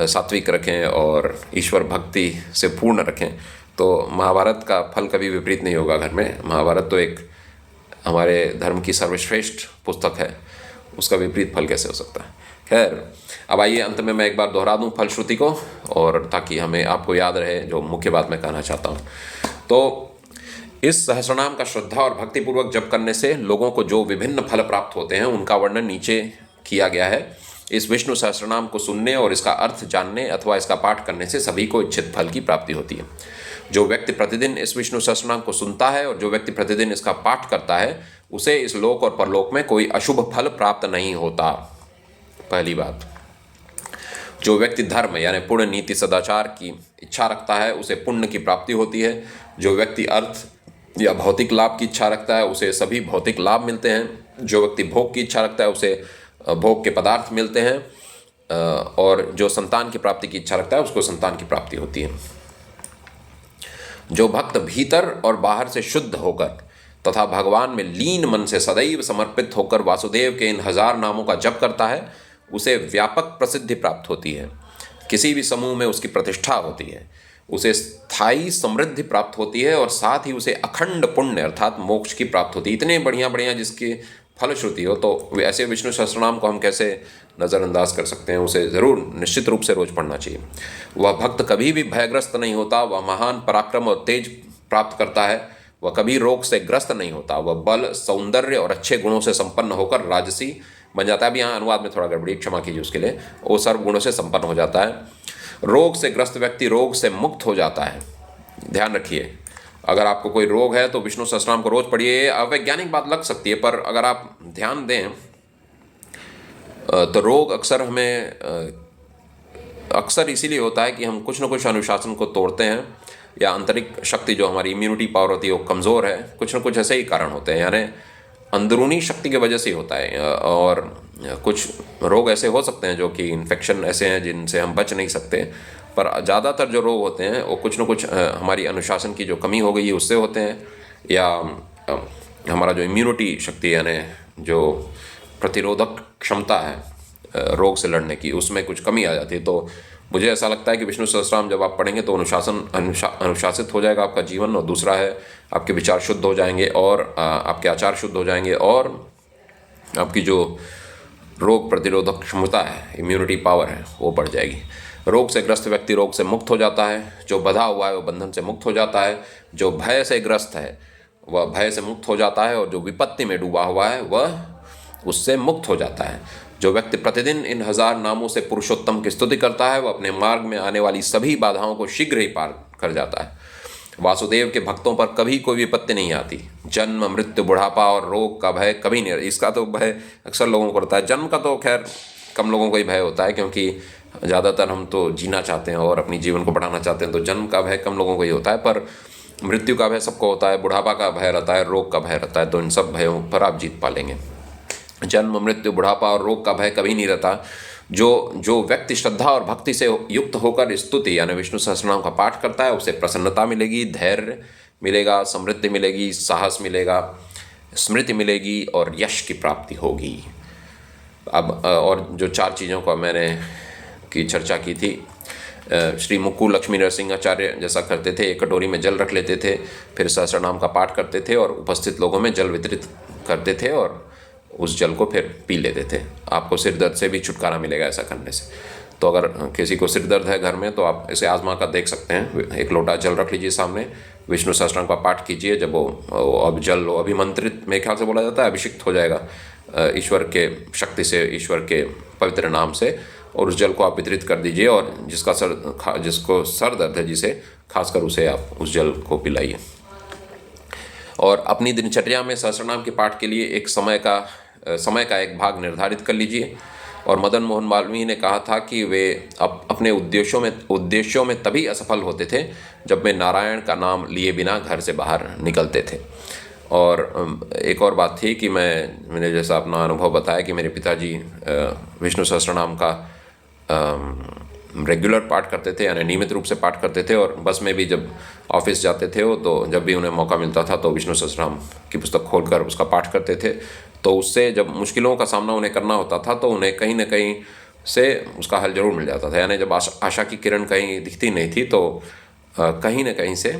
सात्विक रखें और ईश्वर भक्ति से पूर्ण रखें, तो महाभारत का फल कभी विपरीत नहीं होगा घर में। महाभारत तो एक हमारे धर्म की सर्वश्रेष्ठ पुस्तक है, उसका विपरीत फल कैसे हो सकता है। खैर, अब आइए अंत में मैं एक बार दोहरा दूं फलश्रुति को, और ताकि हमें आपको याद रहे जो मुख्य बात मैं कहना चाहता हूं। तो इस सहस्रनाम का श्रद्धा और भक्तिपूर्वक जप करने से लोगों को जो विभिन्न फल प्राप्त होते हैं उनका वर्णन नीचे किया गया है। इस विष्णु सहस्रनाम को सुनने और इसका अर्थ जानने अथवा इसका पाठ करने से सभी को इच्छित फल की प्राप्ति होती है। जो व्यक्ति प्रतिदिन इस विष्णु सहस्रनाम को सुनता है और जो व्यक्ति प्रतिदिन इसका पाठ करता है, उसे इस लोक और परलोक में कोई अशुभ फल प्राप्त नहीं होता। पहली बात, जो व्यक्ति धर्म यानी पुण्य, नीति, सदाचार की इच्छा रखता है उसे पुण्य की प्राप्ति होती है। जो व्यक्ति अर्थ या भौतिक लाभ की इच्छा रखता है उसे सभी भौतिक लाभ मिलते हैं। जो व्यक्ति भोग की इच्छा रखता है उसे भोग के पदार्थ मिलते हैं, और जो संतान की प्राप्ति की इच्छा रखता है उसको संतान की प्राप्ति होती है। जो भक्त भीतर और बाहर से शुद्ध होकर तथा भगवान में लीन मन से सदैव समर्पित होकर वासुदेव के इन 1000 नामों का जप करता है, उसे व्यापक प्रसिद्धि प्राप्त होती है। किसी भी समूह में उसकी प्रतिष्ठा होती है, उसे स्थायी समृद्धि प्राप्त होती है, और साथ ही उसे अखंड पुण्य अर्थात मोक्ष की प्राप्त होती है। इतने बढ़िया बढ़िया जिसकी फलश्रुति हो, तो ऐसे विष्णु सहस्रनाम को हम कैसे नज़रअंदाज कर सकते हैं। उसे ज़रूर निश्चित रूप से रोज़ पढ़ना चाहिए। वह भक्त कभी भी भयग्रस्त नहीं होता, वह महान पराक्रम और तेज प्राप्त करता है, वह कभी रोग से ग्रस्त नहीं होता, वह बल, सौंदर्य और अच्छे गुणों से संपन्न होकर राजसी बन जाता है। अब यहाँ अनुवाद में थोड़ा गड़बड़ी, क्षमा कीजिए उसके लिए। वो सर्व गुणों से संपन्न हो जाता है। रोग से ग्रस्त व्यक्ति रोग से मुक्त हो जाता है। ध्यान रखिए, अगर आपको कोई रोग है तो विष्णु सहस्रनाम को रोज पढ़िए। अवैज्ञानिक बात लग सकती है, पर अगर आप ध्यान दें तो रोग अक्सर हमें अक्सर इसीलिए होता है कि हम कुछ न कुछ अनुशासन को तोड़ते हैं, या आंतरिक शक्ति जो हमारी इम्यूनिटी पावर होती है वो कमज़ोर है। कुछ न कुछ ऐसे ही कारण होते हैं, यानी अंदरूनी शक्ति की वजह से होता है। और कुछ रोग ऐसे हो सकते हैं जो कि इन्फेक्शन ऐसे हैं जिनसे हम बच नहीं सकते, पर ज़्यादातर जो रोग होते हैं वो कुछ न कुछ हमारी अनुशासन की जो कमी हो गई है उससे होते हैं, या हमारा जो इम्यूनिटी शक्ति यानी जो प्रतिरोधक क्षमता है रोग से लड़ने की, उसमें कुछ कमी आ जाती है। तो मुझे ऐसा लगता है कि विष्णु सहस्रनाम जब आप पढ़ेंगे तो अनुशासित हो जाएगा आपका जीवन, और दूसरा है आपके विचार शुद्ध हो जाएंगे, और आपके आचार शुद्ध हो जाएंगे, और आपकी जो रोग प्रतिरोधक क्षमता है, इम्यूनिटी पावर है, वो बढ़ जाएगी। रोग से ग्रस्त व्यक्ति रोग से मुक्त हो जाता है, जो बंधा हुआ है वो बंधन से मुक्त हो जाता है, जो भय से ग्रस्त है वह भय से मुक्त हो जाता है, और जो विपत्ति में डूबा हुआ है वह उससे मुक्त हो जाता है। जो व्यक्ति प्रतिदिन इन 1000 नामों से पुरुषोत्तम की स्तुति करता है वह अपने मार्ग में आने वाली सभी बाधाओं को शीघ्र ही पार कर जाता है। वासुदेव के भक्तों पर कभी कोई विपत्ति नहीं आती। जन्म, मृत्यु, बुढ़ापा और रोग का भय कभी नहीं। इसका तो भय अक्सर लोगों को रहता है। जन्म का तो खैर कम लोगों को ही भय होता है, क्योंकि ज़्यादातर हम तो जीना चाहते हैं और अपनी जीवन को बढ़ाना चाहते हैं, तो जन्म का भय कम लोगों को ही होता है। पर मृत्यु का भय सबको होता है, बुढ़ापा का भय रहता है, रोग का भय रहता है, तो इन सब भयों पर आप जीत पालेंगे। जन्म, मृत्यु, बुढ़ापा और रोग का भय कभी नहीं रहता। जो व्यक्ति श्रद्धा और भक्ति से युक्त होकर स्तुति यानी विष्णु सहस्रनाम का पाठ करता है, उसे प्रसन्नता मिलेगी, धैर्य मिलेगा, समृद्धि मिलेगी, साहस मिलेगा, स्मृति मिलेगी और यश की प्राप्ति होगी। अब और जो 4 चीज़ों का मैंने की चर्चा की थी, श्री मुक्कू लक्ष्मी नरसिंहाचार्य जैसा करते थे, एक कटोरी में जल रख लेते थे, फिर सहस्रनाम का पाठ करते थे और उपस्थित लोगों में जल वितरित करते थे और उस जल को फिर पी लेते थे। आपको सिर दर्द से भी छुटकारा मिलेगा ऐसा करने से। तो अगर किसी को सिर दर्द है घर में तो आप इसे आजमा कर देख सकते हैं। एक लोटा जल रख लीजिए सामने, विष्णु सहस्रनाम का पाठ कीजिए। जब वो अब जल अभिमंत्रित मेरे ख्याल से बोला जाता है, अभिषिक्त हो जाएगा ईश्वर के शक्ति से, ईश्वर के पवित्र नाम से, और उस जल को आप वितरित कर दीजिए। और जिसको सर दर्द है, जिसे खासकर उसे आप उस जल को पिलाइए। और अपनी दिनचर्या में सहस्रनाम के पाठ के लिए एक समय का एक भाग निर्धारित कर लीजिए। और मदन मोहन मालवीय ने कहा था कि वे अपने उद्देश्यों में तभी असफल होते थे जब वे नारायण का नाम लिए बिना घर से बाहर निकलते थे। और एक और बात थी कि मैंने जैसा अपना अनुभव बताया कि मेरे पिताजी विष्णु सहस्रनाम का रेगुलर पाठ करते थे, यानी नियमित रूप से पाठ करते थे। और बस में भी जब ऑफिस जाते थे तो जब भी उन्हें मौका मिलता था तो विष्णु सहस्रनाम की पुस्तक खोलकर उसका पाठ करते थे। तो उससे जब मुश्किलों का सामना उन्हें करना होता था तो उन्हें कहीं ना कहीं से उसका हल जरूर मिल जाता था। यानी जब आशा की किरण कहीं दिखती नहीं थी तो कहीं ना कहीं से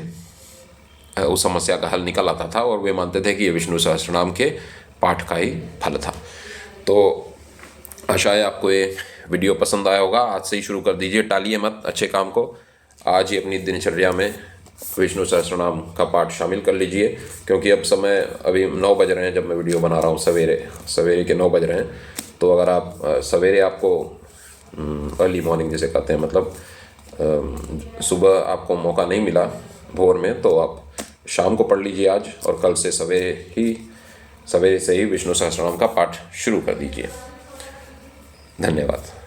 उस समस्या का हल निकल आता था। और वे मानते थे कि ये विष्णु सहस्रनाम के पाठ का ही फल था। तो आशा है आपको ये वीडियो पसंद आया होगा। आज से ही शुरू कर दीजिए, टालिए मत अच्छे काम को। आज ही अपनी दिनचर्या में विष्णु सहस्रनाम का पाठ शामिल कर लीजिए, क्योंकि अब समय अभी 9 बज रहे हैं जब मैं वीडियो बना रहा हूँ, सवेरे के 9 बज रहे हैं। तो अगर आप सवेरे आपको अर्ली मॉर्निंग जिसे कहते हैं, मतलब सुबह आपको मौका नहीं मिला भोर में, तो आप शाम को पढ़ लीजिए आज, और कल से सवेरे से ही विष्णु सहस्रनाम का पाठ शुरू कर दीजिए। धन्यवाद।